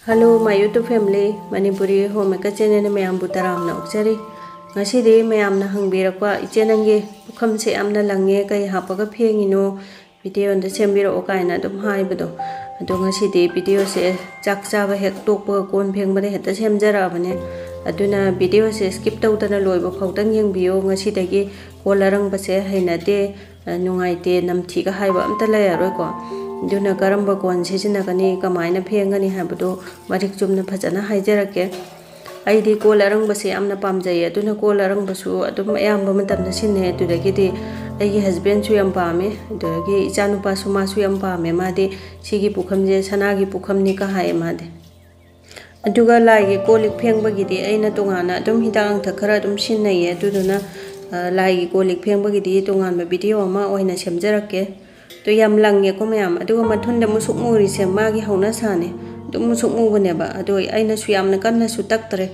Hello, my YouTube family. Manipuri homemaker channel mayam butaram na ukchari. Ngasi mayam na hangbirakwa ichenangi bukham se amna lange kai hapaga phengino video nda sembira okaina dum haibado. Ado ngasi video se chak chaba hek tokpa kon phengba heta semjara bane. Aduna video se skip tawdana loiba phawtang yengbiyo ngasi dagi kolarang base hainate nungaite namthiga haiba amta layaroi ko. Duna karamba kon sijinagani kamaina phengani habdo marik chumna phajana haijarake aidi kolarang base amna pamjai aduna kolarang basu adum ayamba matamna sinne tudagidi aigi husband su yam pame dagi ichanu pasu masu yam pame made sigi pukhamje sanagi pukhamni ka hai made aduga laigi kolik phengbagidi aina tongana adum hidang thakara adum sinnai aduna laigi kolik phengbagidi tongan ba video ama oina semjarake तो यम लंगे को ma'am अदुगा मथुन the मुसुक मुरी से मागी हौना साने दु मुसुक मुगने बा अदो आइना सु यामना कन्ना सु तक्तरे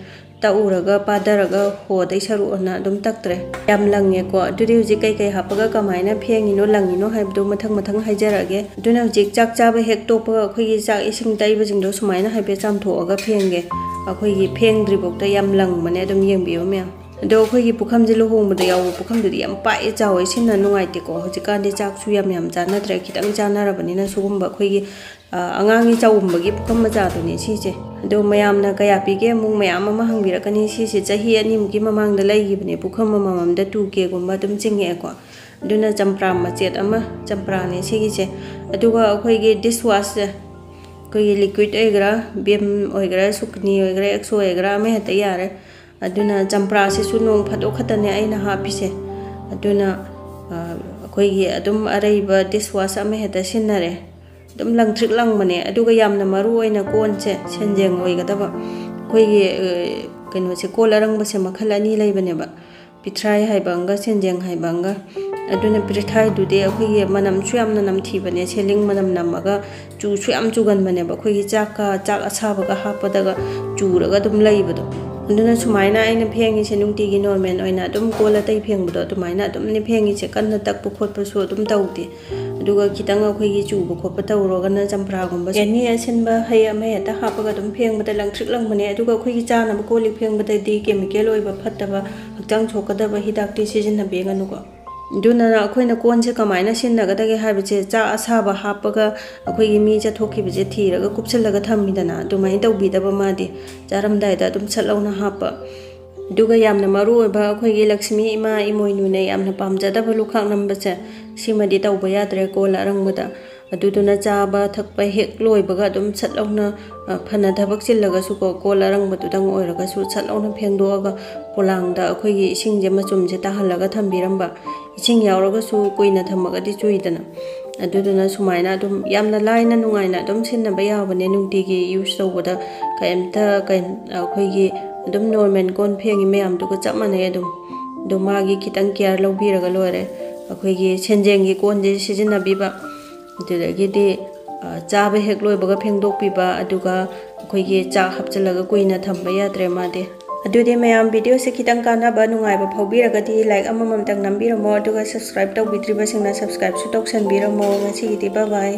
ता उरगा पादरगा होदै सरु अना दुम तक्तरे यम लंगे को अदुदि हुजि कै कै हापगा कमाइना फेंगिनो लंगिनो हाइबदो मथंग मथंग हाइजरागे दुना हुजि चाक चाबा हेक टोप अखोगी चाक इसिंग ताइबा जिंदो सुमाइना हाइबे चामथोगा फेंगे अखोगी फेंद्रिबोक्ता यम लंग मने दुम येंबियो मैम दो अखोगी पुखमजे लुहोंबदो याव पुखमदुदि यम पाए चावे सिन्ना नुंगाइतेको हजिकांदि चाकसु यम चानाद्रे खितंग चानारबनिना सुगुंबा अखोगी अंगांगी चाउंबगी पुखम मचादुनि सिसे दो मयामना कया पिगे मुंग मयाम अमा हंगबिरकनि सिसे चाही अनिमुगी ममांगदा लैगिबने पुखम मममदा टूके गुंबा दुम चिंगेको दुना चंप्रा मचेत अमा चंप्राने सिगिसे अदुगा अखोगी डिशवाश कोई लिक्विड ओइग्रा बीम ओइग्रा सुकनी ओइग्रा एक्सो ओइग्रा मे हता यारे अदुना चंप्रा से सुनों फटो खतने आइना हापिसे अदुना अखोगी अदुम अरैबा डिशवाश अमे हेता सिन्नरे अदुम लंगथ्रिक लंगमने अदुगा यामना मरु ओइना कोनसे सेंजेंग ओइगदबा अखोगी कइनोसे कोलारंगबसे मखल अनि लैबनेबा पिथ्राई हाइबांगा सेंजेंग हाइबांगा अदुना पिथ्राई दुदे अखोगी मनम सुयामना नमथिबने सेलिंग मनम नमगा चु सुयाम चुगनबनेबा अखोगी चाक असाबगा हापदगा चुरगा दुम लैबदो अदुना सुमाइना आइना फेंगिसे नुंगतिगी नॉर्मल ओइना अदुम कोला तै फेंगबदो अदुमाइना अदुमनि फेंगिसे कन्ना तकपु खोटपसु अदुम तौदे अदुगा खितंग अखोगी चुबो खोप तौरोगना चंप्रागुंबा एनी असिनबा है अमे हेता हापगा अदुम फेंगबदा लंगथ्रिक लंगबने अदुगा अखोगी चानबा कोलि फेंगबदा दि केमिकल ओइबा फत्तबा हक्चांग छोकदबा हिदाक्ति सिजिनना बेगनुको दुना अखोइना कोनसे कमाइना सिन्नगदगे हाबिचे चा असाबा हापगा अखोगी मी चथोखिबजे थीरगा कुपसलगा थम्मिदना दुमाइ तौबिदबा मादि चारमदाइदा दुम सलौना हापा दुगा यामना मरु ओइबा अखोगी लक्ष्मी इमा इमोइनुने यामना पामजदबा लुखाक नंबसे सिमदि तौबा याद्रे कोला रंगबदा अदुदुना चाबा थकपा हेक लोइबगा दुम सलौना फना थबक चिल्लगासु को कोला रंगबदुदंग ओइरगासु सलौना फेंगदोगा पोलांगदा अखोगी इसिंगजे मचुमजे ताहल्लगा थम्बिरंबा इसिंग यावरगासु कोइना थमगदि चुइदना अदुदुना सुमाइना दुम यामना लाइना नुंगाइना दुम सिन्नबा यावबने नुंटिगी यूज तौबदा कायमता अखोगी दुम नॉर्मल कोन फेंगी मैम दुगा चप माने दुम मागी खितंग केयर लौबिरगा लोरे अखोगी सेंजेंगी कोनजे सिजिनबिबा अदुदगिदि चाबा हेक लोइबगा फेंगदोकपिबा अदुगा अखोगी चा हपचलगा कोइना थम्बा याद्रे मादे अदुदि मैम वीडियो से खितंग कानाबा नुंगाइबा फाउबिरगदि लाइक अमममतंग नंबिरमो अदुगा सब्सक्राइब तौबिद्रिबा सिंगना सब्सक्राइब सु तौसनबिरमो ngasiगidi बाय बाय।